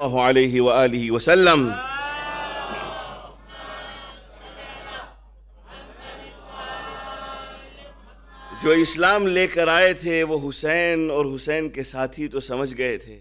اللہ علیہ وآلہ وسلم۔ جو اسلام لے کر آئے تھے وہ حسین اور حسین کے ساتھی تو سمجھ گئے تھے،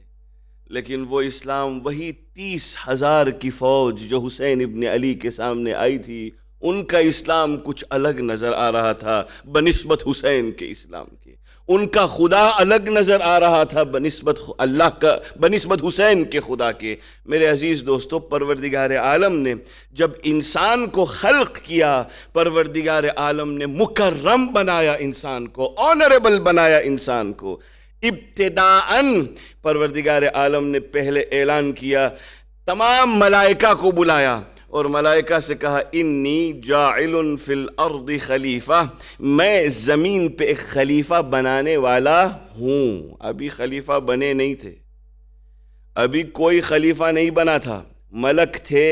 لیکن وہ اسلام وہی 30,000 کی فوج جو حسین ابن علی کے سامنے آئی تھی، ان کا اسلام کچھ الگ نظر آ رہا تھا بنسبت حسین کے اسلام کے۔ ان کا خدا الگ نظر آ رہا تھا بنسبت اللہ کا، بنسبت حسین کے خدا کے۔ میرے عزیز دوستو، پروردگار عالم نے جب انسان کو خلق کیا، پروردگار عالم نے مکرم بنایا انسان کو، آنریبل بنایا انسان کو۔ ابتداءً پروردگار عالم نے پہلے اعلان کیا، تمام ملائکہ کو بلایا اور ملائکہ سے کہا انی جاعل فی الارض خلیفہ، میں زمین پہ ایک خلیفہ بنانے والا ہوں۔ ابھی خلیفہ بنے نہیں تھے، ابھی کوئی خلیفہ نہیں بنا تھا۔ ملک تھے،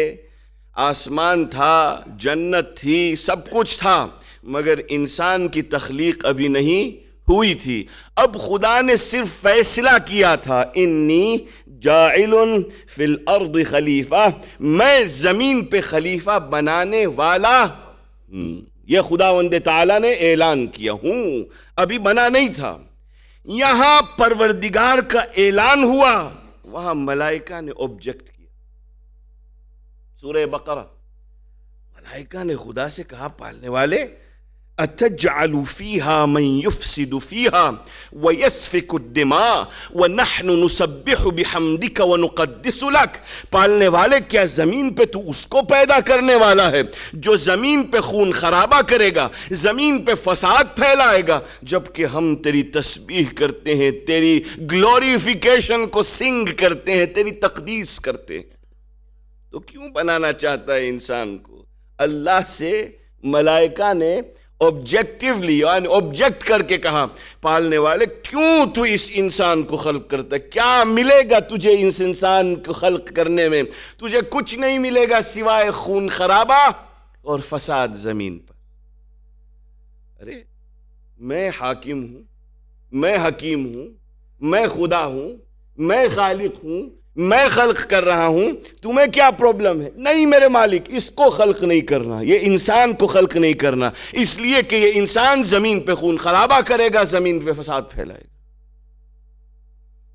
آسمان تھا، جنت تھی، سب کچھ تھا، مگر انسان کی تخلیق ابھی نہیں ہوئی تھی۔ اب خدا نے صرف فیصلہ کیا تھا انی جاعل فی الارض خلیفہ، میں زمین پہ خلیفہ بنانے والا ہوں۔ یہ خداوند تعالیٰ نے اعلان کیا، ہوں، ابھی بنا نہیں تھا۔ یہاں پروردگار کا اعلان ہوا، وہاں ملائکہ نے آبجیکٹ کیا۔ سورہ بقرہ، ملائکہ نے خدا سے کہا، پالنے والے اتجعل فیہا من یفسد فیہا ویسفک الدماء ونحن نسبح بحمدک ونقدس لک، پالنے والے کیا زمین پہ تو اس کو پیدا کرنے والا ہے جو زمین پہ خون خرابہ کرے گا، زمین پہ فساد پھیلائے گا، جبکہ ہم تیری تسبیح کرتے ہیں، تیری گلوریفیکیشن کو سنگ کرتے ہیں، تیری تقدیس کرتے ہیں۔ تو کیوں بنانا چاہتا ہے انسان کو؟ اللہ سے ملائکہ نے آبجیکٹیولی، یعنی آبجیکٹ کر کے کہا، پالنے والے کیوں تو اس انسان کو خلق کرتا ہے؟ کیا ملے گا تجھے اس انسان کو خلق کرنے میں؟ تجھے کچھ نہیں ملے گا سوائے خون خرابہ اور فساد زمین پر۔ ارے میں حاکم ہوں، میں حکیم ہوں، میں خدا ہوں، میں خالق ہوں، میں خلق کر رہا ہوں، تمہیں کیا پرابلم ہے؟ نہیں میرے مالک، اس کو خلق نہیں کرنا، یہ انسان کو خلق نہیں کرنا، اس لیے کہ یہ انسان زمین پہ خون خرابہ کرے گا، زمین پہ فساد پھیلائے گا۔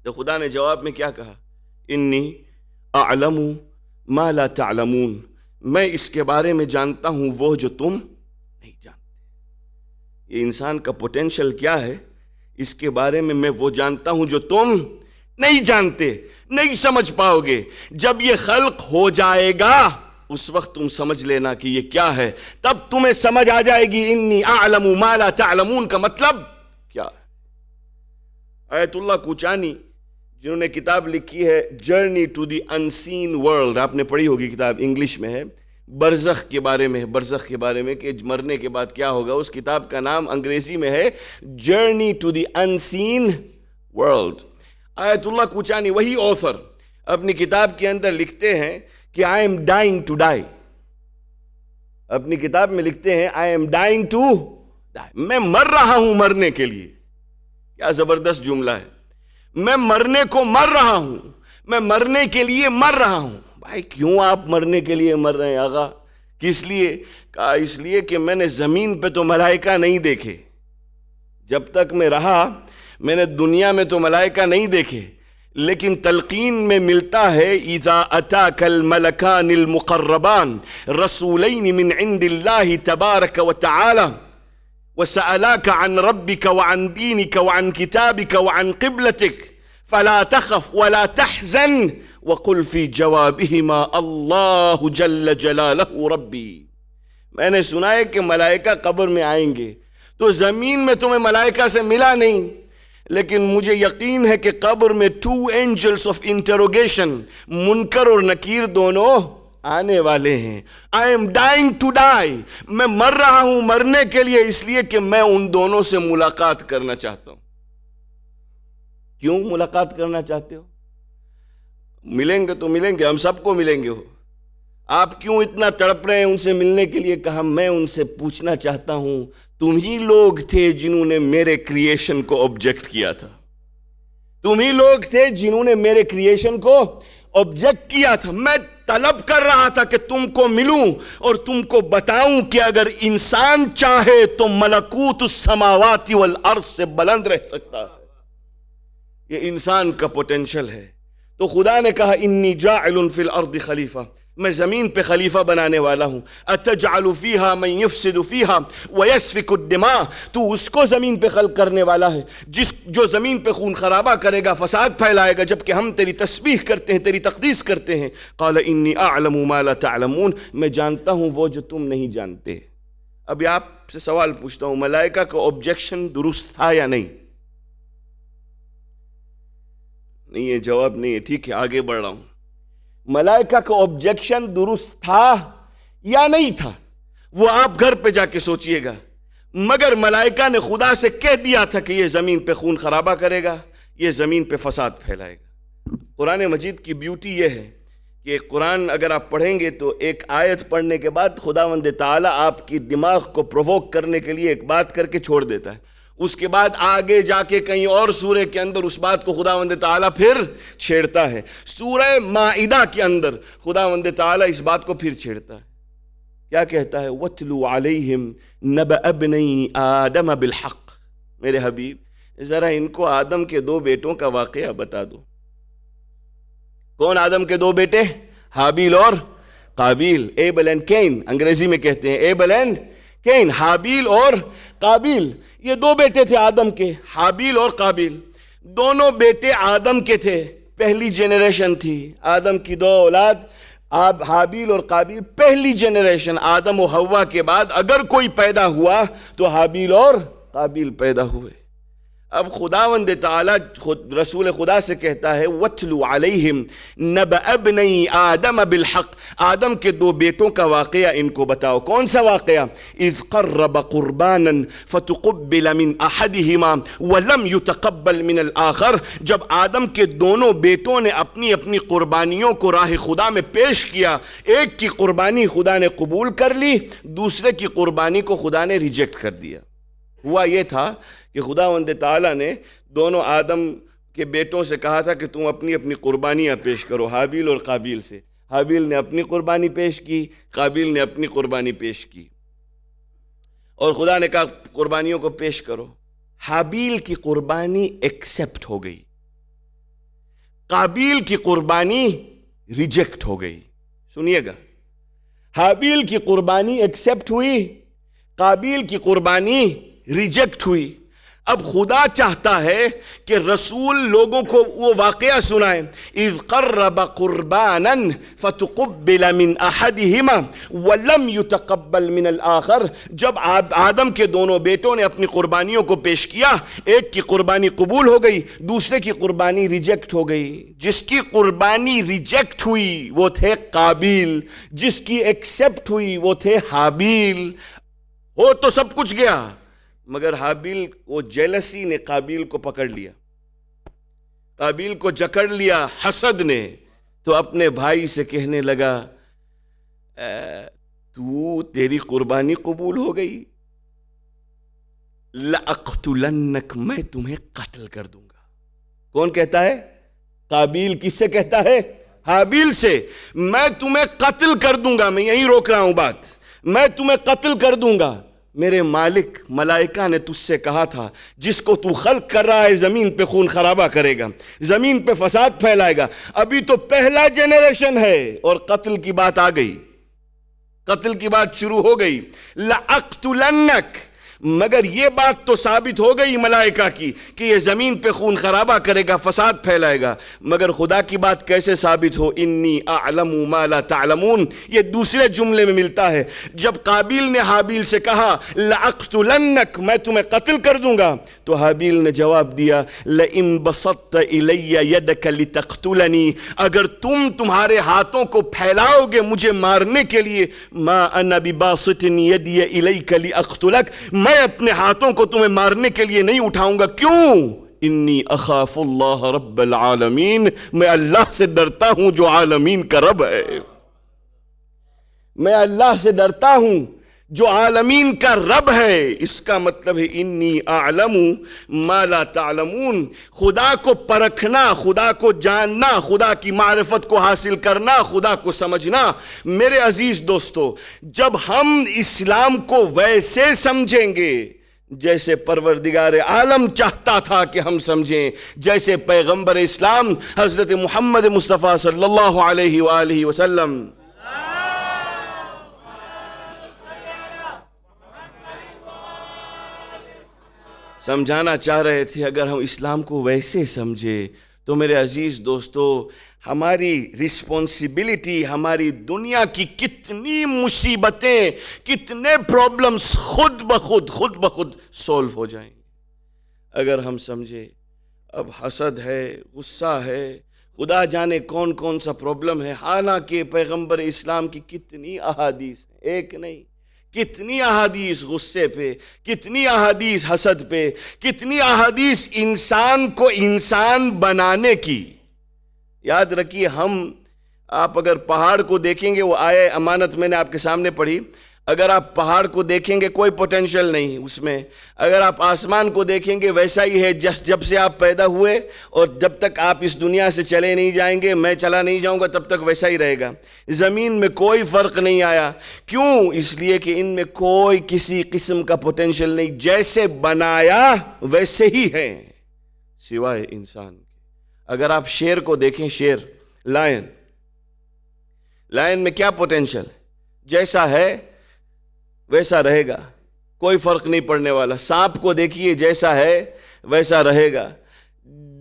تو خدا نے جواب میں کیا کہا؟ انی اعلم ما لا تعلمون، میں اس کے بارے میں جانتا ہوں وہ جو تم نہیں جانتے۔ یہ انسان کا پوٹینشل کیا ہے، اس کے بارے میں میں وہ جانتا ہوں جو تم نہیں جانتے، نہیں سمجھ پاؤ گے۔ جب یہ خلق ہو جائے گا اس وقت تم سمجھ لینا کہ یہ کیا ہے، تب تمہیں سمجھ آ جائے گی انی اعلم ما لا تعلمون کا مطلب کیا ہے۔ آیت اللہ کوچانی جنہوں نے کتاب لکھی ہے journey to the unseen world, آپ نے پڑھی ہوگی کتاب، انگلش میں ہے، برزخ کے بارے میں، برزخ کے بارے میں کہ مرنے کے بعد کیا ہوگا۔ اس کتاب کا نام انگریزی میں ہے journey to the unseen world. آیت اللہ کوچانی، وہی آثر، اپنی کتاب کے اندر لکھتے ہیں کہ I'm dying to die, اپنی کتاب میں لکھتے ہیں I'm dying to die, میں مر رہا ہوں مرنے کے لیے۔ کیا زبردست جملہ ہے، میں مرنے کو مر رہا ہوں، میں مرنے کے لیے مر رہا ہوں۔ بھائی کیوں آپ مرنے کے لیے مر رہے ہیں آقا؟ کس لیے؟ کہا اس لیے کہ میں نے زمین پہ تو ملائکہ نہیں دیکھے، جب تک میں رہا میں نے دنیا میں تو ملائکہ نہیں دیکھے، لیکن تلقین میں ملتا ہے اذا اتاک الملکان المقربان رسولین من عند اللہ تبارک وتعالی وسألاک عن ربک وعن دینک وعن کتابک وعن قبلتک فلا تخف ولا تحزن وقل فی جوابہما اللہ جل جلالہ ربی۔ میں نے سنا ہے کہ ملائکہ قبر میں آئیں گے، تو زمین میں تمہیں ملائکہ سے ملا نہیں، لیکن مجھے یقین ہے کہ قبر میں 2 angels of interrogation، منکر اور نکیر دونوں آنے والے ہیں۔ I am dying to die، میں مر رہا ہوں مرنے کے لیے، اس لیے کہ میں ان دونوں سے ملاقات کرنا چاہتا ہوں۔ کیوں ملاقات کرنا چاہتے ہو؟ ملیں گے تو ملیں گے، ہم سب کو ملیں گے ہو، آپ کیوں اتنا تڑپ رہے ہیں ان سے ملنے کے لیے؟ کہا میں ان سے پوچھنا چاہتا ہوں، تم ہی لوگ تھے جنہوں نے میرے کریشن کو آبجیکٹ کیا تھا، تم ہی لوگ تھے جنہوں نے میرے کریشن کو آبجیکٹ کیا تھا، میں طلب کر رہا تھا کہ تم کو ملوں اور تم کو بتاؤں کہ اگر انسان چاہے تو ملکوت السماوات والارض سے بلند رہ سکتا ہے، یہ انسان کا پوٹینشل ہے۔ تو خدا نے کہا انی جاعل فی الارض خلیفہ، میں زمین پہ خلیفہ بنانے والا ہوں۔ اتجعل فیہا من یفسد فیہا ویسفک الدماء، تو اس کو زمین پہ خلق کرنے والا ہے جو زمین پہ خون خرابہ کرے گا، فساد پھیلائے گا، جبکہ ہم تیری تسبیح کرتے ہیں، تیری تقدیس کرتے ہیں۔ قال انی اعلم ما لا تعلمون، میں جانتا ہوں وہ جو تم نہیں جانتے۔ ابھی آپ سے سوال پوچھتا ہوں، ملائکہ کا آبجیکشن درست تھا یا نہیں؟ نہیں ہے، جواب نہیں ہے، ٹھیک ہے آگے بڑھ رہا ہوں۔ ملائکہ کا آبجیکشن درست تھا یا نہیں تھا وہ آپ گھر پہ جا کے سوچئے گا، مگر ملائکہ نے خدا سے کہہ دیا تھا کہ یہ زمین پہ خون خرابہ کرے گا، یہ زمین پہ فساد پھیلائے گا۔ قرآن مجید کی بیوٹی یہ ہے کہ قرآن اگر آپ پڑھیں گے تو ایک آیت پڑھنے کے بعد خداوند تعالیٰ آپ کی دماغ کو پرووک کرنے کے لیے ایک بات کر کے چھوڑ دیتا ہے، اس کے بعد آگے جا کے کہیں اور سورہ کے اندر اس بات کو خداوند تعالیٰ پھر چھیڑتا ہے۔ سورہ مائدہ کے اندر خداوند تعالیٰ اس بات کو پھر چھیڑتا ہے، کیا کہتا ہے؟ وَاتْلُ عَلَيْهِمْ نَبَأَ ابْنَيْ آدَمَ بِالْحَقِّ، میرے حبیب ذرا ان کو آدم کے دو بیٹوں کا واقعہ بتا دو۔ کون آدم کے دو بیٹے؟ حابیل اور قابیل، ایبل اینڈ کین، انگریزی میں کہتے ہیں ایبل اینڈ کین، حابیل اور قابیل، یہ دو بیٹے تھے آدم کے، حابیل اور قابیل۔ دونوں بیٹے آدم کے تھے، پہلی جنریشن تھی، آدم کی دو اولاد حابیل اور قابیل، پہلی جنریشن آدم و حوا کے بعد اگر کوئی پیدا ہوا تو حابیل اور قابیل پیدا ہوئے۔ اب خداوند تعالیٰ رسول خدا سے کہتا ہے وَاتْلُ عَلَيْهِمْ نَبَأَ ابْنَيْ آدَمَ بِالْحَقِّ، آدم کے دو بیٹوں کا واقعہ ان کو بتاؤ۔ کون سا واقعہ؟ اِذْ قَرَّبَ قُرْبَانًا فَتُقُبِّلَ مِنْ أَحَدِهِمَا وَلَمْ يُتَقَبَّلْ مِنَ الْآخَرِ، جب آدم کے دونوں بیٹوں نے اپنی اپنی قربانیوں کو راہ خدا میں پیش کیا، ایک کی قربانی خدا نے قبول کر لی، دوسرے کی قربانی کو خدا نے ریجیکٹ کر دیا۔ ہوا یہ تھا کہ خداوند تعالیٰ نے دونوں آدم کے بیٹوں سے کہا تھا کہ تم اپنی اپنی قربانیاں پیش کرو، حابیل اور قابیل سے۔ حابیل نے اپنی قربانی پیش کی، قابیل نے اپنی قربانی پیش کی، اور خدا نے کہا قربانیوں کو پیش کرو۔ حابیل کی قربانی ایکسپٹ ہو گئی، قابیل کی قربانی ریجیکٹ ہو گئی۔ سنیے گا، حابیل کی قربانی ایکسپٹ ہوئی، قابیل کی قربانی ریجیکٹ ہوئی۔ اب خدا چاہتا ہے کہ رسول لوگوں کو وہ واقعہ سنائیں، اذ قرب قربانا فتقبل من احدهما ولم يتقبل من الاخر، جب آدم کے دونوں بیٹوں نے اپنی قربانیوں کو پیش کیا، ایک کی قربانی قبول ہو گئی، دوسرے کی قربانی ریجیکٹ ہو گئی۔ جس کی قربانی ریجیکٹ ہوئی وہ تھے قابیل، جس کی ایکسپٹ ہوئی وہ تھے حابیل۔ ہو تو سب کچھ گیا، مگر حابیل وہ جیلسی نے قابیل کو پکڑ لیا، قابیل کو جکڑ لیا حسد نے، تو اپنے بھائی سے کہنے لگا تیری قربانی قبول ہو گئی، لَأَقْتُلَنَّكَ، میں تمہیں قتل کر دوں گا۔ کون کہتا ہے؟ قابیل کس سے کہتا ہے؟ حابیل سے، میں تمہیں قتل کر دوں گا، میں یہیں روک رہا ہوں بات، میں تمہیں قتل کر دوں گا۔ میرے مالک ملائکہ نے تجھ سے کہا تھا جس کو تو خلق کر رہا ہے زمین پہ خون خرابہ کرے گا، زمین پہ فساد پھیلائے گا، ابھی تو پہلا جنریشن ہے اور قتل کی بات آ گئی، قتل کی بات شروع ہو گئی۔ لَأَقْتُلَنَّكَ، مگر یہ بات تو ثابت ہو گئی ملائکہ کی کہ یہ زمین پہ خون خرابہ کرے گا، فساد پھیلائے گا، مگر خدا کی بات کیسے ثابت ہو؟ انی اعلم ما لا تعلمون، یہ دوسرے جملے میں ملتا ہے۔ جب قابیل نے حابیل سے کہا لَأَقْتُلَنَّكَ، میں تمہیں قتل کر دوں گا، تو حابیل نے جواب دیا لَإِن بَسَطْتَ إِلَيَّ يَدَكَ لِتَقْتُلَنِي، اگر تم تمہارے ہاتھوں کو پھیلاؤ گے مجھے مارنے کے لیے، مَا أَنَا بِبَاسِطٍ يَدِيَ إِلَيْكَ لِأَقْتُلَكَ، میں اپنے ہاتھوں کو تمہیں مارنے کے لیے نہیں اٹھاؤں گا۔ کیوں؟ انی اخاف اللہ رب العالمین، میں اللہ سے ڈرتا ہوں جو عالمین کا رب ہے، میں اللہ سے ڈرتا ہوں جو عالمین کا رب ہے، اس کا مطلب ہے انی اعلم ما لا تعلمون، خدا کو پرکھنا، خدا کو جاننا، خدا کی معرفت کو حاصل کرنا، خدا کو سمجھنا۔ میرے عزیز دوستو، جب ہم اسلام کو ویسے سمجھیں گے جیسے پروردگار عالم چاہتا تھا کہ ہم سمجھیں، جیسے پیغمبر اسلام حضرت محمد مصطفیٰ صلی اللہ علیہ وآلہ وسلم سمجھانا چاہ رہے تھے، اگر ہم اسلام کو ویسے سمجھے تو میرے عزیز دوستو، ہماری رسپانسبلٹی، ہماری دنیا کی کتنی مصیبتیں، کتنے پرابلمز خود بخود سولو ہو جائیں گے اگر ہم سمجھے۔ اب حسد ہے، غصہ ہے، خدا جانے کون کون سا پرابلم ہے، حالانکہ پیغمبر اسلام کی کتنی احادیث ہیں، ایک نہیں، کتنی احادیث غصے پہ، کتنی احادیث حسد پہ، کتنی احادیث انسان کو انسان بنانے کی۔ یاد رکھیے، آپ اگر پہاڑ کو دیکھیں گے، وہ آئے امانت میں نے آپ کے سامنے پڑھی، اگر آپ پہاڑ کو دیکھیں گے کوئی پوٹینشل نہیں اس میں، اگر آپ آسمان کو دیکھیں گے ویسا ہی ہے جب سے آپ پیدا ہوئے اور جب تک آپ اس دنیا سے چلے نہیں جائیں گے، میں چلا نہیں جاؤں گا تب تک ویسا ہی رہے گا۔ زمین میں کوئی فرق نہیں آیا، کیوں؟ اس لیے کہ ان میں کوئی کسی قسم کا پوٹینشل نہیں، جیسے بنایا ویسے ہی ہے سوائے انسان کے۔ اگر آپ شیر کو دیکھیں، شیر، لائن میں کیا پوٹینشل؟ جیسا ہے ویسا رہے گا، کوئی فرق نہیں پڑنے والا۔ سانپ کو دیکھیے، جیسا ہے ویسا رہے گا۔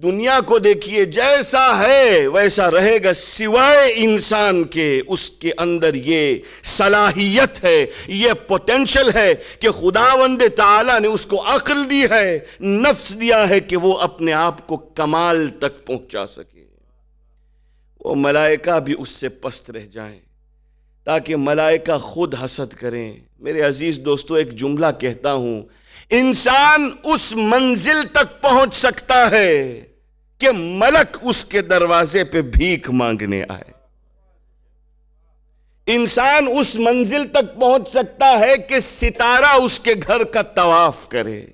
دنیا کو دیکھیے، جیسا ہے ویسا رہے گا، سوائے انسان کے اس کے اندر یہ صلاحیت ہے، یہ پوٹینشل ہے کہ خداوند تعالیٰ نے اس کو عقل دی ہے، نفس دیا ہے کہ وہ اپنے آپ کو کمال تک پہنچا سکے۔ وہ ملائکہ بھی اس سے پست رہ جائیں تاکہ ملائکہ خود حسد کریں۔ میرے عزیز دوستو، ایک جملہ کہتا ہوں، انسان اس منزل تک پہنچ سکتا ہے کہ ملک اس کے دروازے پہ بھیک مانگنے آئے۔ انسان اس منزل تک پہنچ سکتا ہے کہ ستارہ اس کے گھر کا طواف کرے۔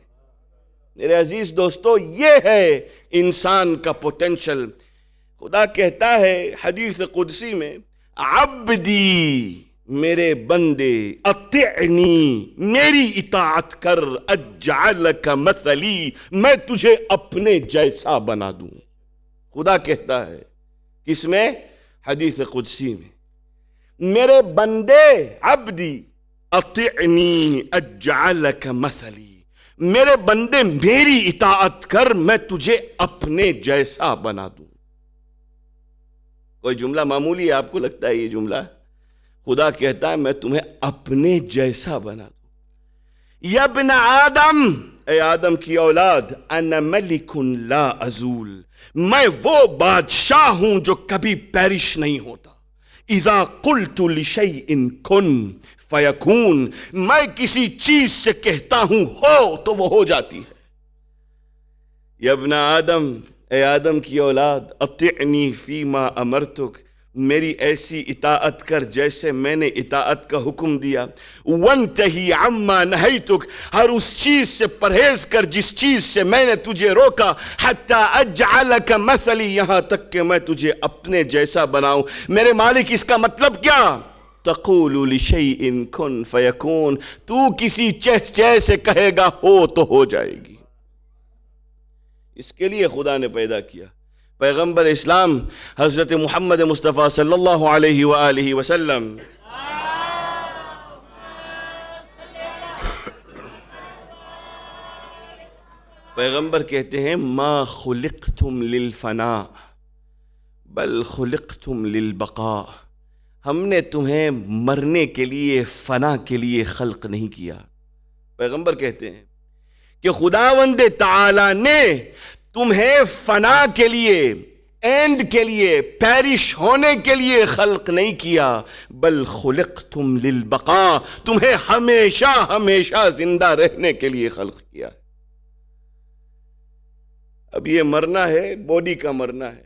میرے عزیز دوستو، یہ ہے انسان کا پوٹینشل۔ خدا کہتا ہے حدیث قدسی میں، عبدی، میرے بندے، اطعنی، میری اطاعت کر، اجعلک مثلی، میں تجھے اپنے جیسا بنا دوں۔ خدا کہتا ہے، کس میں؟ حدیث قدسی میں، میرے بندے، عبدی اطعنی اجعلک مثلی، میرے بندے میری اطاعت کر، میں تجھے اپنے جیسا بنا دوں۔ کوئی جملہ معمولی ہے آپ کو لگتا ہے یہ جملہ؟ خدا کہتا ہے میں تمہیں اپنے جیسا بنا دوں۔ یا ابن آدم، اے آدم کی اولاد، انا ملک لا ازول، میں وہ بادشاہ ہوں جو کبھی پیرش نہیں ہوتا۔ اذا قلت لشیء کن فیکون، میں کسی چیز سے کہتا ہوں ہو تو وہ ہو جاتی ہے۔ یا ابن آدم، اے آدم کی اولاد، اطعنی فیما امرتک، میری ایسی اطاعت کر جیسے میں نے اطاعت کا حکم دیا۔ وانتہی عما نہیتک، ہر اس چیز سے پرہیز کر جس چیز سے میں نے تجھے روکا۔ حتی اجعلک مثلی، یہاں تک کہ میں تجھے اپنے جیسا بناؤں۔ میرے مالک، اس کا مطلب کیا؟ تقول لشیء کن فیکون، تو کسی چہ سے کہے گا ہو تو ہو جائے گی۔ اس کے لیے خدا نے پیدا کیا پیغمبر اسلام حضرت محمد مصطفیٰ صلی اللہ علیہ وآلہ وسلم۔ پیغمبر کہتے ہیں ما خلقتم للفناء بل خلقتم للبقاء، ہم نے تمہیں مرنے کے لیے، فنا کے لیے خلق نہیں کیا۔ پیغمبر کہتے ہیں کہ خداوند تعالی نے تمہیں فنا کے لیے، اینڈ کے لیے، پیرش ہونے کے لیے خلق نہیں کیا، بل خلقتم للبقاء، تمہیں ہمیشہ ہمیشہ زندہ رہنے کے لیے خلق کیا۔ اب یہ مرنا ہے، باڈی کا مرنا ہے،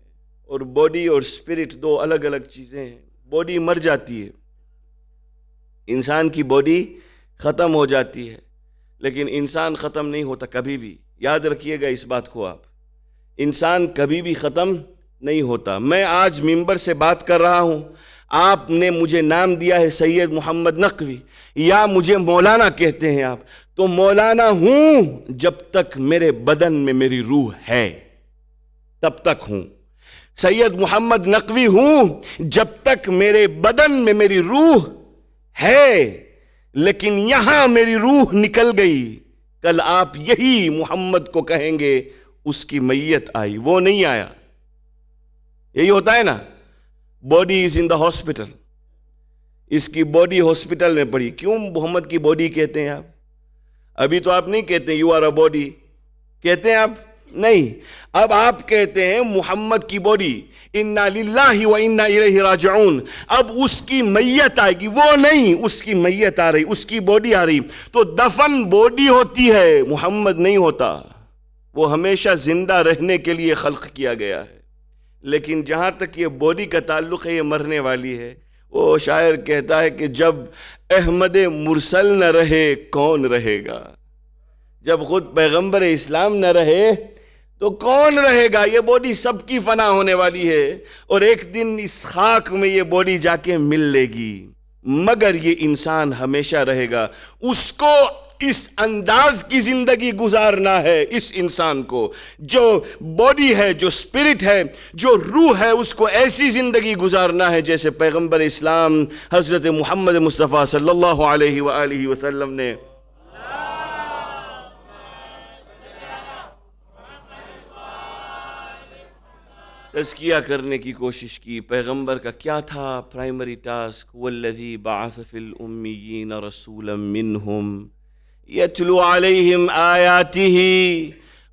اور باڈی اور اسپرٹ دو الگ الگ چیزیں ہیں۔ باڈی مر جاتی ہے، انسان کی باڈی ختم ہو جاتی ہے، لیکن انسان ختم نہیں ہوتا کبھی بھی. یاد رکھیے گا اس بات کو آپ، انسان کبھی بھی ختم نہیں ہوتا. میں آج ممبر سے بات کر رہا ہوں، آپ نے مجھے نام دیا ہے سید محمد نقوی، یا مجھے مولانا کہتے ہیں آپ، تو مولانا ہوں جب تک میرے بدن میں میری روح ہے تب تک ہوں. سید محمد نقوی ہوں جب تک میرے بدن میں میری روح ہے، لیکن یہاں میری روح نکل گئی، کل آپ یہی محمد کو کہیں گے اس کی میت آئی، وہ نہیں آیا. یہی ہوتا ہے نا، body is in the hospital, اس کی باڈی ہاسپٹل میں پڑی. کیوں محمد کی باڈی کہتے ہیں آپ؟ ابھی تو آپ نہیں کہتے یو آر اے باڈی، کہتے ہیں آپ نہیں. اب آپ کہتے ہیں محمد کی باڈی، انا للہ و انا الیہ راجعون. اب اس کی میت آئے گی، وہ نہیں، اس کی میت آ رہی، اس کی باڈی آ رہی. تو دفن باڈی ہوتی ہے، محمد نہیں ہوتا. وہ ہمیشہ زندہ رہنے کے لیے خلق کیا گیا ہے. لیکن جہاں تک یہ باڈی کا تعلق ہے، یہ مرنے والی ہے. وہ شاعر کہتا ہے کہ جب احمد مرسل نہ رہے کون رہے گا؟ جب خود پیغمبر اسلام نہ رہے تو کون رہے گا؟ یہ باڈی سب کی فنا ہونے والی ہے، اور ایک دن اس خاک میں یہ باڈی جا کے مل لے گی، مگر یہ انسان ہمیشہ رہے گا. اس کو اس انداز کی زندگی گزارنا ہے. اس انسان کو جو باڈی ہے، جو اسپرٹ ہے، جو روح ہے، اس کو ایسی زندگی گزارنا ہے جیسے پیغمبر اسلام حضرت محمد مصطفیٰ صلی اللہ علیہ وآلہ وسلم نے. تزکیہ کرنے کی کوشش کی. پیغمبر کا کیا تھا پرائمری ٹاسک؟ والذی بعث فی الامیین رسولا منہم یتلو علیہم آیاتہ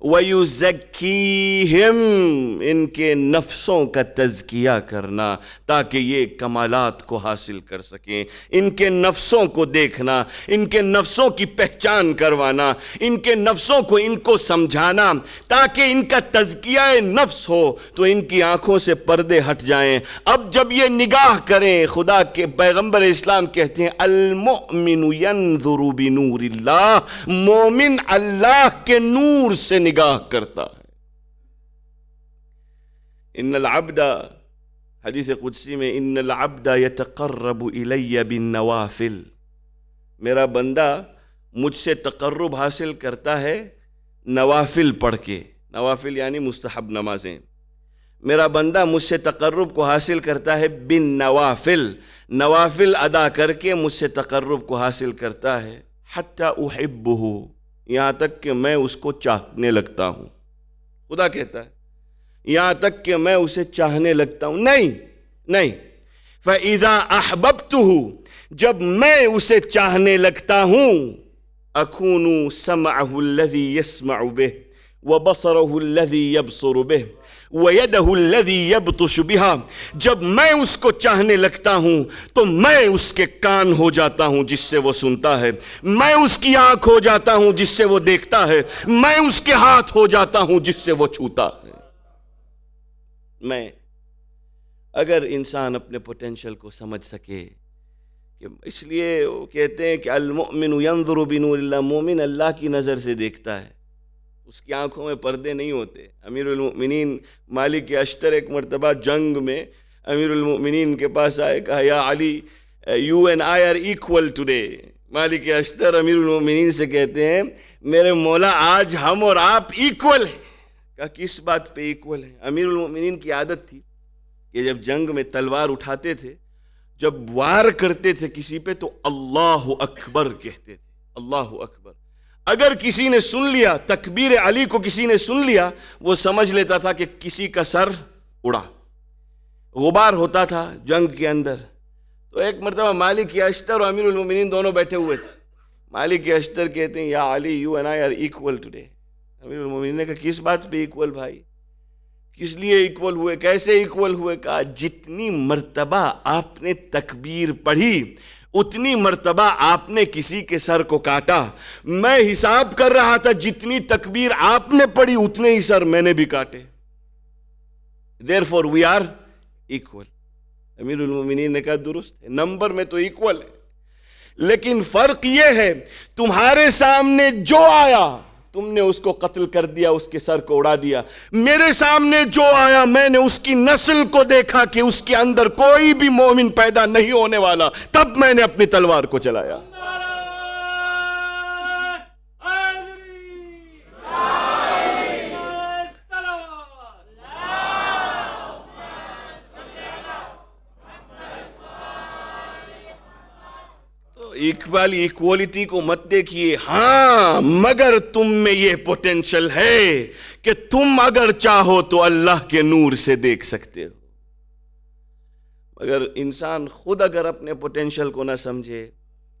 وَيُزَكِّيهِمْ. ان کے نفسوں کا تزکیہ کرنا تاکہ یہ کمالات کو حاصل کر سکیں. ان کے نفسوں کو دیکھنا، ان کے نفسوں کی پہچان کروانا، ان کے نفسوں کو ان کو سمجھانا تاکہ ان کا تزکیہ نفس ہو تو ان کی آنکھوں سے پردے ہٹ جائیں. اب جب یہ نگاہ کریں، خدا کے پیغمبر اسلام کہتے ہیں المؤمن ينظر بنور اللہ، مومن اللہ کے نور سے نگاہ کرتا ہے. ان العبد، حدیث قدسی میں، ان العبد یتقرب الی بالنوافل، میرا بندہ مجھ سے تقرب حاصل کرتا ہے نوافل پڑھ کے. نوافل یعنی مستحب نمازیں. میرا بندہ مجھ سے تقرب کو حاصل کرتا ہے بالنوافل، نوافل ادا کر کے مجھ سے تقرب کو حاصل کرتا ہے. حتی احبہ، یہاں تک کہ میں اس کو چاہنے لگتا ہوں. خدا کہتا ہے یہاں تک کہ میں اسے چاہنے لگتا ہوں. نہیں. فَإِذَا أَحْبَبْتُهُ، جب میں اسے چاہنے لگتا ہوں، أَكُونُ سَمْعَهُ الَّذِي يَسْمَعُ بِهِ وَبَصَرَهُ الَّذِي يَبْصُرُ بِهِ وَيَدَهُ الَّذِي يَبْطُشُ بِهَا. جب میں اس کو چاہنے لگتا ہوں تو میں اس کے کان ہو جاتا ہوں جس سے وہ سنتا ہے، میں اس کی آنکھ ہو جاتا ہوں جس سے وہ دیکھتا ہے، میں اس کے ہاتھ ہو جاتا ہوں جس سے وہ چھوتا ہے. میں اگر انسان اپنے پوٹینشل کو سمجھ سکے، کہ اس لیے وہ کہتے ہیں کہ المؤمن ينظر بنور اللہ، مومن اللہ کی نظر سے دیکھتا ہے، اس کی آنکھوں میں پردے نہیں ہوتے. امیر المؤمنین مالک اشتر ایک مرتبہ جنگ میں امیر المؤمنین کے پاس آئے، کہا یا Ali you and I are equal today. Malik Ashtar امیر المؤمنین سے کہتے ہیں میرے مولا آج ہم اور آپ ایکول ہیں. کہا کس بات پہ ایکول ہیں؟ امیر المؤمنین کی عادت تھی کہ جب جنگ میں تلوار اٹھاتے تھے، جب وار کرتے تھے کسی پہ تو اللہ اکبر کہتے تھے، اللہ اکبر. اگر کسی نے سن لیا تکبیر علی کو، کسی نے سن لیا، وہ سمجھ لیتا تھا کہ کسی کا سر اڑا. غبار ہوتا تھا جنگ کے اندر. تو ایک مرتبہ مالک اشتر اور امیر المومنین دونوں بیٹھے ہوئے تھے. مالک اشتر کہتے ہیں یا Ali you and I are equal today. امیر المومنین نے کہا کس بات پہ ایکول بھائی؟ کس لیے ایکول ہوئے؟ کیسے ایکول ہوئے؟ کہا جتنی مرتبہ آپ نے تکبیر پڑھی اتنی مرتبہ آپ نے کسی کے سر کو کاٹا. میں حساب کر رہا تھا جتنی تکبیر آپ نے پڑھی اتنے ہی سر میں نے بھی کاٹے. therefore we are equal. امیر المومنین نے کہا درست ہے، نمبر میں تو ایکول ہے، لیکن فرق یہ ہے تمہارے سامنے جو آیا تم نے اس کو قتل کر دیا، اس کے سر کو اڑا دیا. میرے سامنے جو آیا میں نے اس کی نسل کو دیکھا کہ اس کے اندر کوئی بھی مومن پیدا نہیں ہونے والا، تب میں نے اپنی تلوار کو چلایا. ایکوالٹی کو مت دیکھیے، ہاں مگر تم میں یہ پوٹینشل ہے کہ تم اگر چاہو تو اللہ کے نور سے دیکھ سکتے ہو. مگر انسان خود اگر اپنے پوٹینشل کو نہ سمجھے،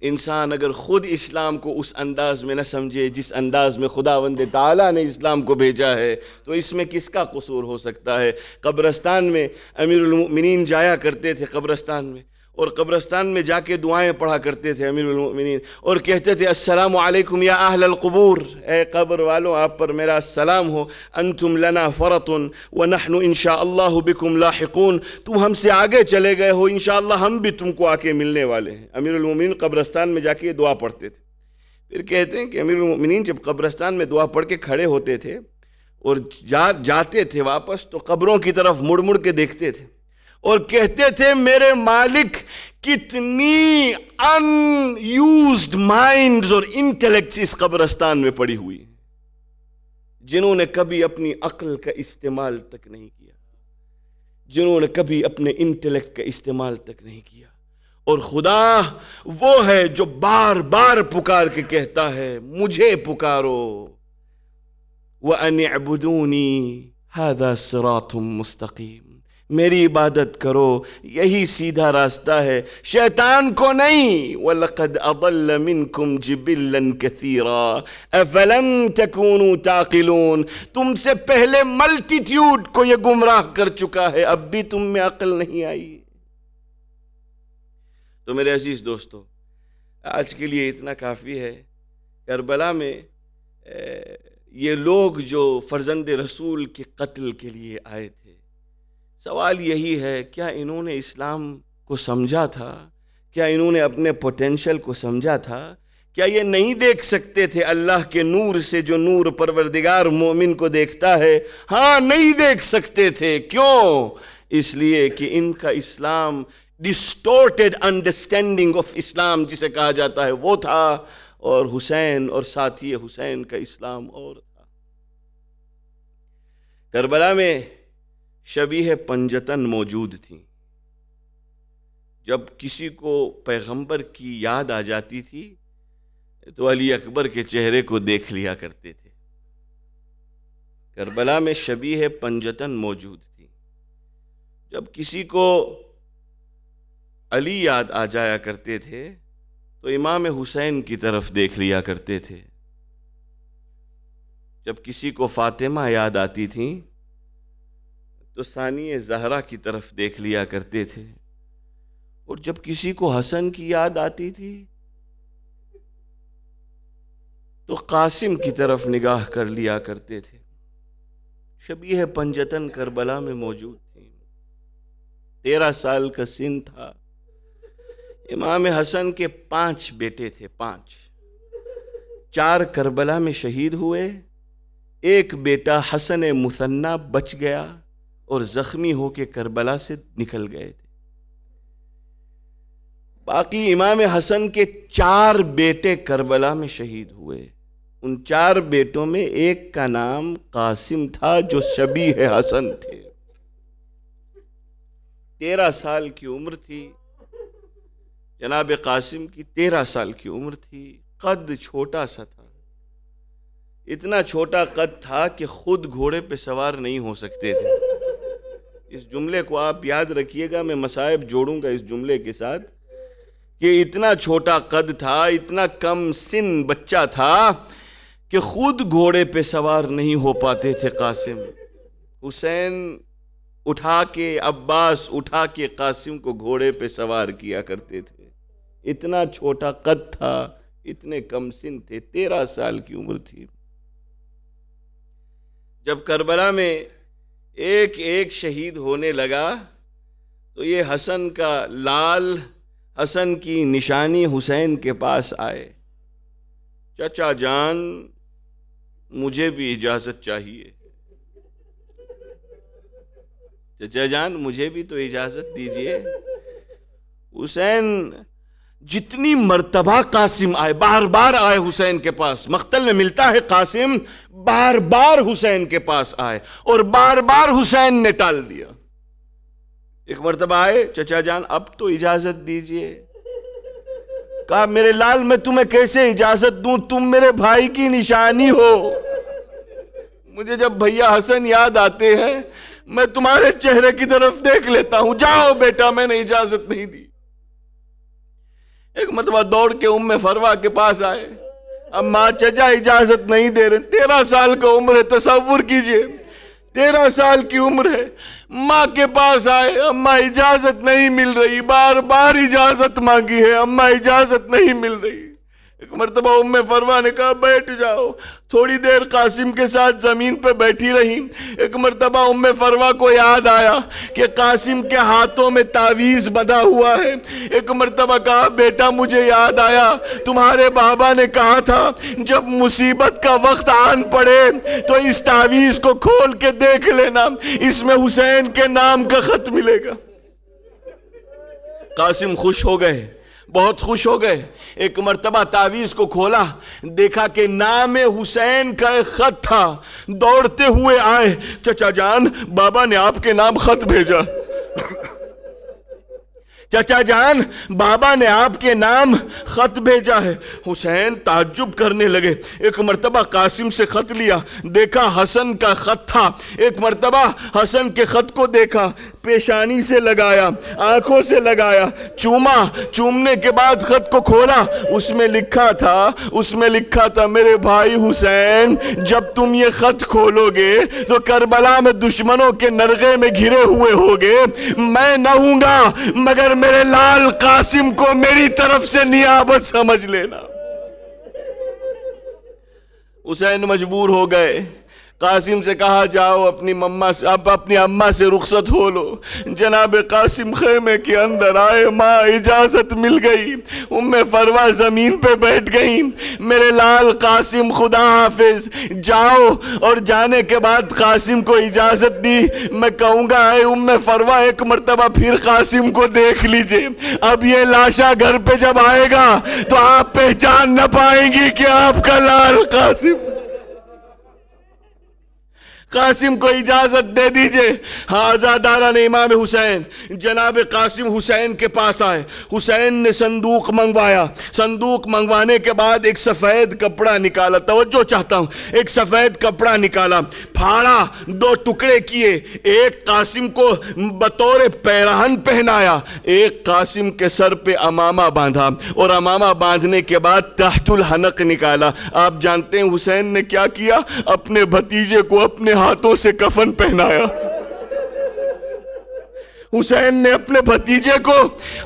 انسان اگر خود اسلام کو اس انداز میں نہ سمجھے جس انداز میں خداوند تعالیٰ نے اسلام کو بھیجا ہے، تو اس میں کس کا قصور ہو سکتا ہے؟ قبرستان میں امیر المؤمنین جایا کرتے تھے قبرستان میں، اور قبرستان میں جا کے دعائیں پڑھا کرتے تھے امیر المؤمنین، اور کہتے تھے السلام علیکم یا اہل القبور، اے قبر والوں آپ پر میرا السلام ہو، انتم لنا فرط ونحن انشاءاللہ بکم لاحقون، تم ہم سے آگے چلے گئے ہو، انشاءاللہ ہم بھی تم کو آ کے ملنے والے ہیں. امیر المؤمنین قبرستان میں جا کے دعا پڑھتے تھے. پھر کہتے ہیں کہ امیر المؤمنین جب قبرستان میں دعا پڑھ کے کھڑے ہوتے تھے اور جاتے تھے واپس، تو قبروں کی طرف مڑ مڑ کے دیکھتے تھے اور کہتے تھے میرے مالک کتنی ان یوزڈ مائنڈز اور انٹلیکٹس اس قبرستان میں پڑی ہوئی ہیں، جنہوں نے کبھی اپنی عقل کا استعمال تک نہیں کیا، جنہوں نے کبھی اپنے انٹلیکٹ کا استعمال تک نہیں کیا. اور خدا وہ ہے جو بار بار پکار کے کہتا ہے مجھے پکارو، وَأَنِ اعْبُدُونِي هَذَا صِرَاطٌ مُسْتَقِيمٌ، میری عبادت کرو یہی سیدھا راستہ ہے، شیطان کو نہیں. وَلَقَدْ أَضَلَّ مِنْكُمْ جِبِلًّا كَثِيرًا أَفَلَمْ تَكُونُوا تَعْقِلُونَ، تم سے پہلے ملٹیٹیوڈ کو یہ گمراہ کر چکا ہے، اب بھی تم میں عقل نہیں آئی. تو میرے عزیز دوستو، آج کے لیے اتنا کافی ہے. کربلا میں یہ لوگ جو فرزند رسول کے قتل کے لیے آئے تھے، سوال یہی ہے کیا انہوں نے اسلام کو سمجھا تھا؟ کیا انہوں نے اپنے پوٹینشل کو سمجھا تھا؟ کیا یہ نہیں دیکھ سکتے تھے اللہ کے نور سے جو نور پروردگار مومن کو دیکھتا ہے؟ ہاں نہیں دیکھ سکتے تھے. کیوں؟ اس لیے کہ ان کا اسلام ڈسٹورٹڈ انڈرسٹینڈنگ آف اسلام جسے کہا جاتا ہے وہ تھا، اور حسین اور ساتھی حسین کا اسلام اور تھا. کربلا میں شبیہ پنجتن موجود تھیں. جب کسی کو پیغمبر کی یاد آ جاتی تھی تو علی اکبر کے چہرے کو دیکھ لیا کرتے تھے. کربلا میں شبیہ پنجتن موجود تھی. جب کسی کو علی یاد آ جایا کرتے تھے تو امام حسین کی طرف دیکھ لیا کرتے تھے. جب کسی کو فاطمہ یاد آتی تھیں تو ثانی زہرا کی طرف دیکھ لیا کرتے تھے، اور جب کسی کو حسن کی یاد آتی تھی تو قاسم کی طرف نگاہ کر لیا کرتے تھے. شبیہ پنجتن کربلا میں موجود تھی. 13 سال کا سن تھا. امام حسن کے 5 بیٹے تھے، 5. 4 کربلا میں شہید ہوئے. ایک بیٹا حسن مثنی بچ گیا اور زخمی ہو کے کربلا سے نکل گئے تھے. باقی امام حسن کے 4 بیٹے کربلا میں شہید ہوئے. ان 4 بیٹوں میں ایک کا نام قاسم تھا جو شبیہ حسن تھے. 13 سال کی عمر تھی جناب قاسم کی، 13 سال کی عمر تھی. قد چھوٹا سا تھا، اتنا چھوٹا قد تھا کہ خود گھوڑے پہ سوار نہیں ہو سکتے تھے. اس جملے کو آپ یاد رکھیے گا، میں مصائب جوڑوں گا اس جملے کے ساتھ، کہ اتنا چھوٹا قد تھا، اتنا کم سن بچہ تھا کہ خود گھوڑے پہ سوار نہیں ہو پاتے تھے قاسم. حسین اٹھا کے، عباس اٹھا کے قاسم کو گھوڑے پہ سوار کیا کرتے تھے. اتنا چھوٹا قد تھا، اتنے کم سن تھے، 13 سال کی عمر تھی. جب کربلا میں ایک ایک شہید ہونے لگا تو یہ حسن کا لال حسن کی نشانی حسین کے پاس آئے، چچا جان مجھے بھی اجازت چاہیے، چچا جان مجھے بھی تو اجازت دیجئے۔ حسین جتنی مرتبہ قاسم آئے، بار بار آئے حسین کے پاس، مقتل میں ملتا ہے قاسم بار بار حسین کے پاس آئے اور بار بار حسین نے ٹال دیا۔ ایک مرتبہ آئے، چچا جان اب تو اجازت دیجئے۔ کہا میرے لال میں تمہیں کیسے اجازت دوں، تم میرے بھائی کی نشانی ہو، مجھے جب بھیا حسن یاد آتے ہیں میں تمہارے چہرے کی طرف دیکھ لیتا ہوں، جاؤ بیٹا میں نے اجازت نہیں دی۔ ایک مرتبہ دوڑ کے ام فروا کے پاس آئے، اماں چچا اجازت نہیں دے رہے، 13 سال کا عمر ہے، تصور کیجئے 13 سال کی عمر ہے، ماں کے پاس آئے، اماں اجازت نہیں مل رہی، بار بار اجازت مانگی ہے، اماں اجازت نہیں مل رہی۔ ایک مرتبہ ام فروا نے کہا بیٹھ جاؤ، تھوڑی دیر قاسم کے ساتھ زمین پہ بیٹھی رہی۔ ایک مرتبہ ام فروا کو یاد آیا کہ قاسم کے ہاتھوں میں تعویذ بندھا ہوا ہے۔ ایک مرتبہ کہا بیٹا مجھے یاد آیا تمہارے بابا نے کہا تھا جب مصیبت کا وقت آن پڑے تو اس تعویذ کو کھول کے دیکھ لینا، اس میں حسین کے نام کا خط ملے گا۔ قاسم خوش ہو گئے، بہت خوش ہو گئے۔ ایک مرتبہ تعویذ کو کھولا، دیکھا کہ نام حسین کا ایک خط تھا۔ دوڑتے ہوئے آئے، چچا جان بابا نے آپ کے نام خط بھیجا، چچا جان بابا نے آپ کے نام خط بھیجا ہے۔ حسین تعجب کرنے لگے۔ ایک مرتبہ قاسم سے خط لیا، دیکھا حسن کا خط تھا۔ ایک مرتبہ حسن کے خط کو دیکھا، پیشانی سے لگایا، آنکھوں سے لگایا، چوما، چومنے کے بعد خط کو کھولا، اس میں لکھا تھا میرے بھائی حسین جب تم یہ خط کھولو گے تو کربلا میں دشمنوں کے نرغے میں گھرے ہوئے ہوگے، میں نہ ہوں گا مگر میرے لال قاسم کو میری طرف سے نیابت سمجھ لینا۔ حسین مجبور ہو گئے، قاسم سے کہا جاؤ اپنی اماں سے رخصت ہو لو۔ جناب قاسم خیمے کے اندر آئے، ماں اجازت مل گئی، ام فروا زمین پہ بیٹھ گئی، میرے لال قاسم خدا حافظ جاؤ۔ اور جانے کے بعد قاسم کو اجازت دی۔ میں کہوں گا اے ام فروا ایک مرتبہ پھر قاسم کو دیکھ لیجئے، اب یہ لاشا گھر پہ جب آئے گا تو آپ پہچان نہ پائیں گی کہ آپ کا لال قاسم۔ قاسم کو اجازت دے دیجئے۔ آزادارہ نے امام حسین جناب قاسم حسین کے پاس آئے، حسین نے صندوق منگوایا، صندوق منگوانے کے بعد ایک سفید کپڑا نکالا، توجہ چاہتا ہوں، ایک سفید کپڑا نکالا، پھاڑا، 2 ٹکڑے کیے، ایک قاسم کو بطور پیرہن پہنایا، ایک قاسم کے سر پہ امامہ باندھا، اور امامہ باندھنے کے بعد تحت الحنق نکالا۔ آپ جانتے ہیں حسین نے کیا کیا؟ اپنے بھتیجے کو اپنے ہاتھوں سے کفن پہنایا۔ حسین نے اپنے بھتیجے کو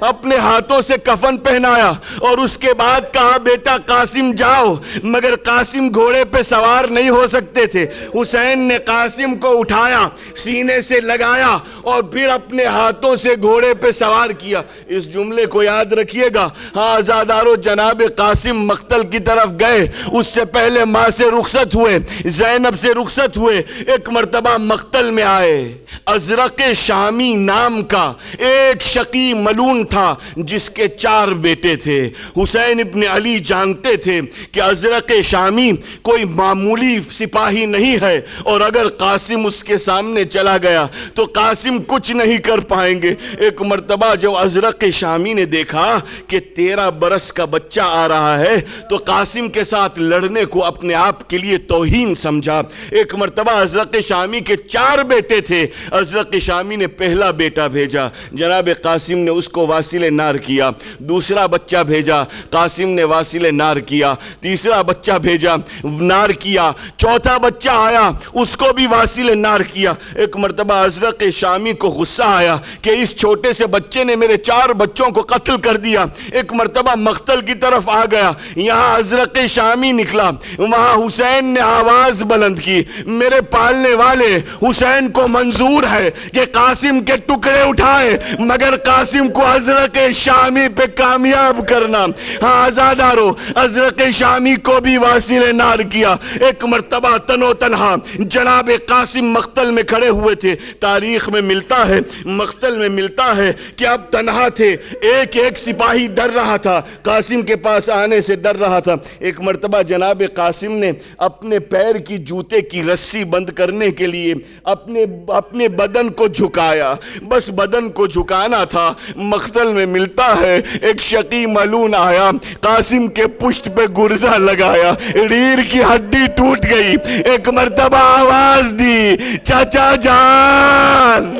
اپنے ہاتھوں سے کفن پہنایا اور اس کے بعد کہا بیٹا قاسم جاؤ، مگر قاسم گھوڑے پہ سوار نہیں ہو سکتے تھے۔ حسین نے قاسم کو اٹھایا، سینے سے لگایا اور پھر اپنے ہاتھوں سے گھوڑے پہ سوار کیا۔ اس جملے کو یاد رکھیے گا۔ آزادارو جناب قاسم مقتل کی طرف گئے، اس سے پہلے ماں سے رخصت ہوئے، زینب سے رخصت ہوئے، ایک مرتبہ مقتل میں آئے۔ ازرق شامی نام کا ایک شقی ملون تھا جس کے 4 بیٹے تھے۔ حسین ابن علی جانتے تھے کہ ازرق شامی کوئی معمولی سپاہی نہیں ہے، اور اگر قاسم اس کے سامنے چلا گیا تو قاسم کچھ نہیں کر پائیں گے۔ ایک مرتبہ جب ازرق شامی نے دیکھا کہ 13 برس کا بچہ آ رہا ہے تو قاسم کے ساتھ لڑنے کو اپنے آپ کے لیے توہین سمجھا۔ ایک مرتبہ ازرق شامی کے 4 بیٹے تھے، ازرق شامی نے پہلا بیٹا بھیجا، جناب قاسم نے اس کو واصل نار کیا، دوسرا بچہ بھیجا، قاسم نے واصل نار کیا، تیسرا بچہ بھیجا، نار کیا، چوتھا بچہ آیا، اس کو بھی واصل نار کیا۔ ایک مرتبہ ازرق شامی کو غصہ آیا کہ اس چھوٹے سے بچے نے میرے 4 بچوں کو قتل کر دیا۔ ایک مرتبہ مقتل کی طرف آ گیا، یہاں ازرق شامی نکلا، وہاں حسین نے آواز بلند کی، میرے پالنے والے حسین کو منظور ہے کہ قاسم کے ٹکڑے پھاڑے اٹھائے مگر قاسم کو ازرق شامی پہ کامیاب کرنا. ہاں آزادارو، ازرق شامی کو بھی واصل نار کیا. ایک مرتبہ تنو تنہا جناب قاسم مقتل میں کھڑے ہوئے تھے. تاریخ میں ملتا ہے، مقتل میں ملتا ہے کہ اب تنہا تھے. ایک ایک سپاہی ڈر رہا تھا، قاسم کے پاس آنے سے ڈر رہا تھا. ایک مرتبہ جناب قاسم نے اپنے پیر کی جوتے کی رسی بند کرنے کے لیے اپنے بدن کو جھکایا. بس بدن کو جھکانا تھا. مقتل میں ملتا ہے ایک شقی ملون آیا، قاسم کے پشت پہ گرزہ لگایا، ریڑھ کی ہڈی ٹوٹ گئی. ایک مرتبہ آواز دی، چچا جان.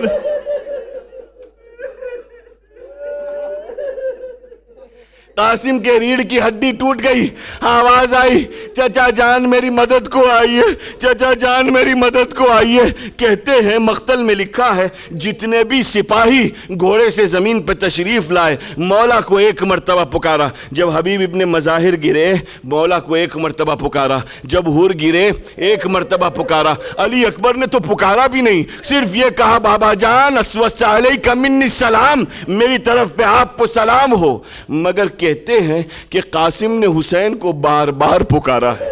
قاسم کے ریڑھ کی ہڈی ٹوٹ گئی. آواز آئی، چچا جان میری مدد کو آئیے، چچا جان میری مدد کو آئیے. کہتے ہیں مقتل میں لکھا ہے جتنے بھی سپاہی گھوڑے سے زمین پہ تشریف لائے مولا کو ایک مرتبہ پکارا. جب حبیب ابن مظاہر گرے مولا کو ایک مرتبہ پکارا. جب حور گرے ایک مرتبہ پکارا. علی اکبر نے تو پکارا بھی نہیں، صرف یہ کہا بابا جان اسوس علیک منی السلام، میری طرف پہ آپ کو سلام ہو. مگر کہتے ہیں کہ قاسم نے حسین کو بار بار پکارا ہے.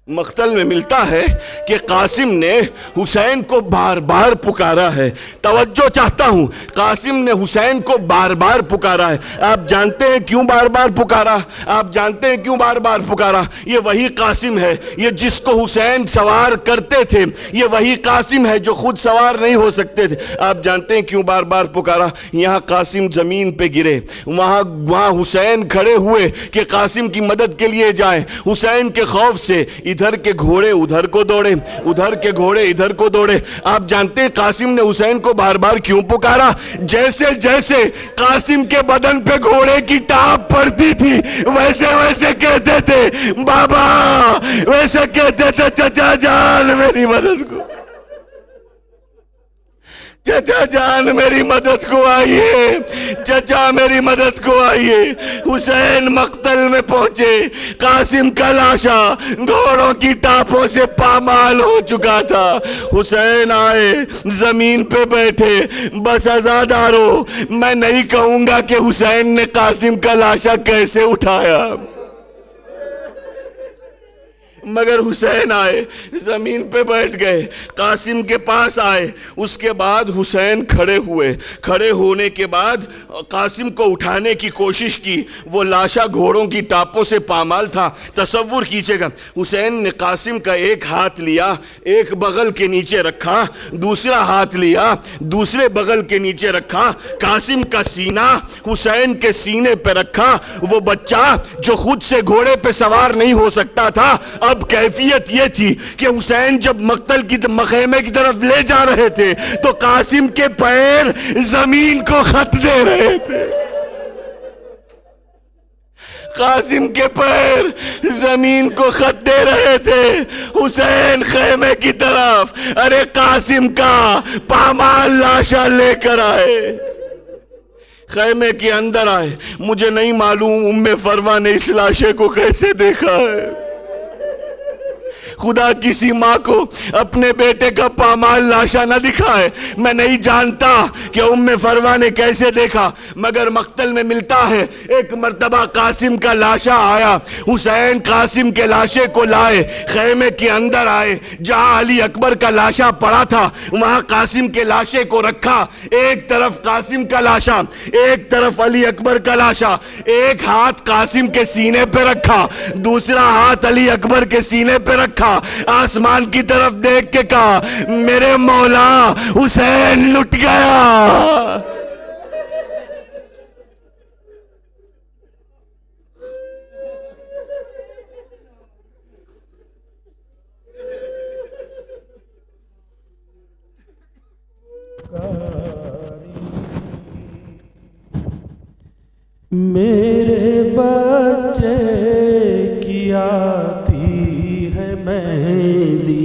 مقتل میں ملتا ہے کہ قاسم نے حسین کو بار بار پکارا ہے. توجہ چاہتا ہوں، قاسم نے حسین کو بار بار پکارا ہے. آپ جانتے ہیں کیوں بار بار پکارا؟ آپ جانتے ہیں کیوں بار بار پکارا؟ یہ وہی قاسم ہے، یہ جس کو حسین سوار کرتے تھے، یہ وہی قاسم ہے جو خود سوار نہیں ہو سکتے تھے. آپ جانتے ہیں کیوں بار بار پکارا؟ یہاں قاسم زمین پہ گرے، وہاں حسین کھڑے ہوئے کہ قاسم کی مدد کے لیے جائیں. حسین کے خوف سے ادھر کے گھوڑے ادھر کو دوڑے، ادھر کے گھوڑے ادھر کو دوڑے. آپ جانتے ہیں قاسم نے حسین کو بار بار کیوں پکارا؟ جیسے جیسے قاسم کے بدن پہ گھوڑے کی ٹاپ پڑتی تھی ویسے ویسے کہتے تھے بابا، ویسے کہتے تھے چچا جان میری مدد کو، چچا جان میری مدد کو آئیے، چچا میری مدد کو آئیے. حسین مقتل میں پہنچے. قاسم کا لاشا گھوڑوں کی ٹاپوں سے پامال ہو چکا تھا. حسین آئے، زمین پہ بیٹھے. بس عزادارو، میں نہیں کہوں گا کہ حسین نے قاسم کا لاشا کیسے اٹھایا، مگر حسین آئے، زمین پہ بیٹھ گئے، قاسم کے پاس آئے. اس کے بعد حسین کھڑے ہوئے. کھڑے ہونے کے بعد قاسم کو اٹھانے کی کوشش کی. وہ لاشا گھوڑوں کی ٹاپوں سے پامال تھا. تصور کیجئے گا، حسین نے قاسم کا ایک ہاتھ لیا، ایک بغل کے نیچے رکھا، دوسرا ہاتھ لیا، دوسرے بغل کے نیچے رکھا. قاسم کا سینہ حسین کے سینے پہ رکھا. وہ بچہ جو خود سے گھوڑے پہ سوار نہیں ہو سکتا تھا، اب کیفیت یہ تھی کہ حسین جب مقتل کی خیمے کی طرف لے جا رہے تھے تو قاسم کے پیر زمین کو خط دے رہے تھے. قاسم کے پیر زمین کو خط دے رہے تھے. حسین خیمے کی طرف، ارے قاسم کا پامال لاشا لے کر آئے، خیمے کے اندر آئے. مجھے نہیں معلوم ام فروہ نے اس لاشے کو کیسے دیکھا ہے. خدا کسی ماں کو اپنے بیٹے کا پامال لاشا نہ دکھائے. میں نہیں جانتا کہ ام فروہ نے کیسے دیکھا، مگر مقتل میں ملتا ہے ایک مرتبہ قاسم کا لاشا آیا. حسین قاسم کے لاشے کو لائے، خیمے کے اندر آئے. جہاں علی اکبر کا لاشا پڑا تھا وہاں قاسم کے لاشے کو رکھا. ایک طرف قاسم کا لاشا، ایک طرف علی اکبر کا لاشا. ایک ہاتھ قاسم کے سینے پہ رکھا، دوسرا ہاتھ علی اکبر کے سینے پہ رکھا. آسمان کی طرف دیکھ کے کہا میرے مولا حسین لٹ گیا. میرے بچے کی آتی ہے مہندی،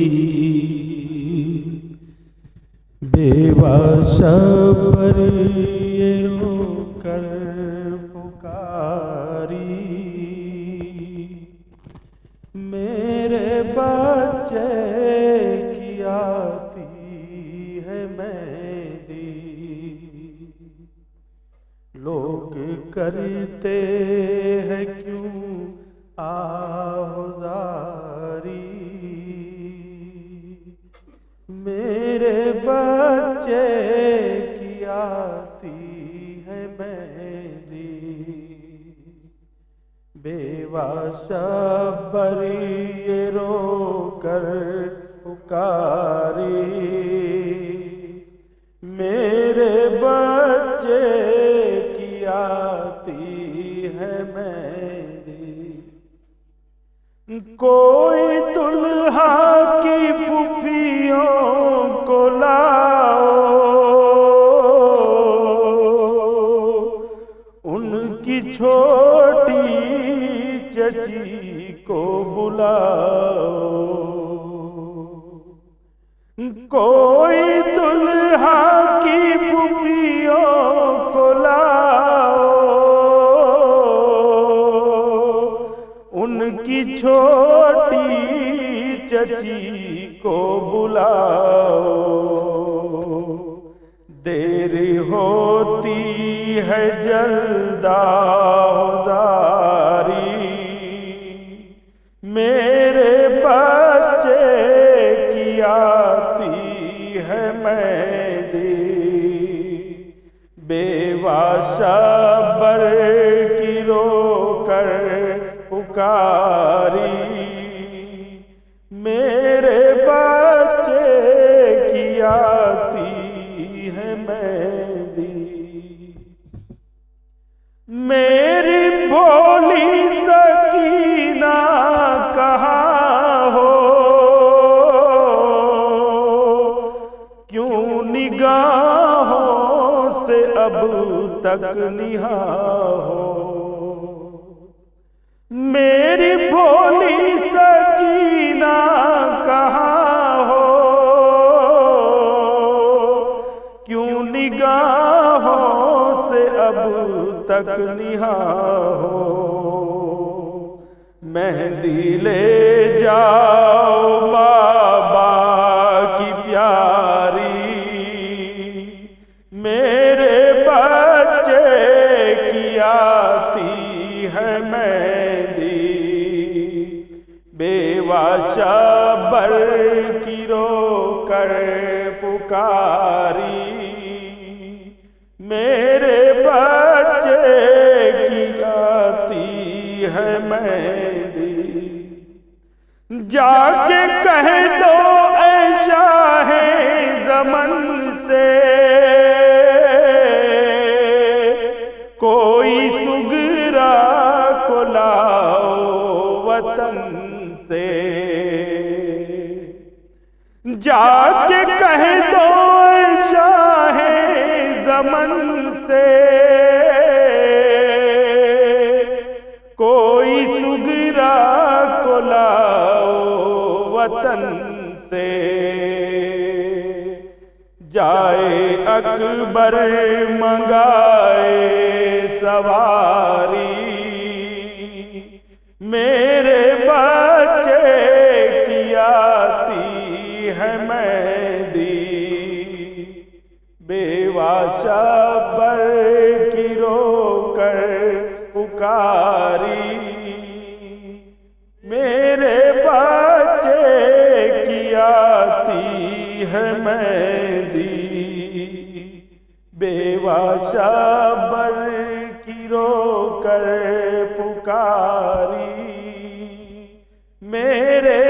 بیوہ شبر یہ رو کر پکاری. میرے بچے کی آتی ہے مہندی، لوگ کرتے ہیں کیوں آہوزاری، میرے بچے کی آتی ہے مہندی، بیوہ شبر یہ رو کر پکاری، میرے بچے کی آتی ہے مہندی، کوئی دلہا کی پھوپھیوں کو لاؤ، ان کی چھوٹی چچی کو بلاؤ، کوئی دلہا کی پھوپھیوں کو لاؤ، ان کی چھوٹی چچی کو بلاؤ، دیر ہوتی ہے جلد آہوزاری، میرے بچے کی آتی ہے مہندی، بیوہ شبر کی رو کر پکاری، میرے بچے کی آتی ہے مہندی، میری بھولی سکینہ کہاں ہو، کیوں نگاہوں سے اب تک نہاں ہو، میری بھولی سکینہ کہاں ہو، کیوں نگاہوں سے اب تک نہاں ہو، مہندی لے جاؤ بابا کی پیاری، میرے بچے کی آتی ہے مہندی، بیوہ شبر کی رو کر پکاری، میرے بچے کی آتی ہے مہندی، جا کے کہہ دو اے شاہ زمن سے، کوئی سگرا کو لاؤ وطن سے، جا کے کہہ دو اے شاہ زمن سے، کوئی سگرا کو لاؤ وطن سے، جائے اکبر منگائے سواری، میرے بچے کی آتی ہے مہندی، بیوہ شبر کی رو کر پکاری، میرے بچے کی آتی ہے مہندی، بیوہ شبر کی رو کر پکاری، میرے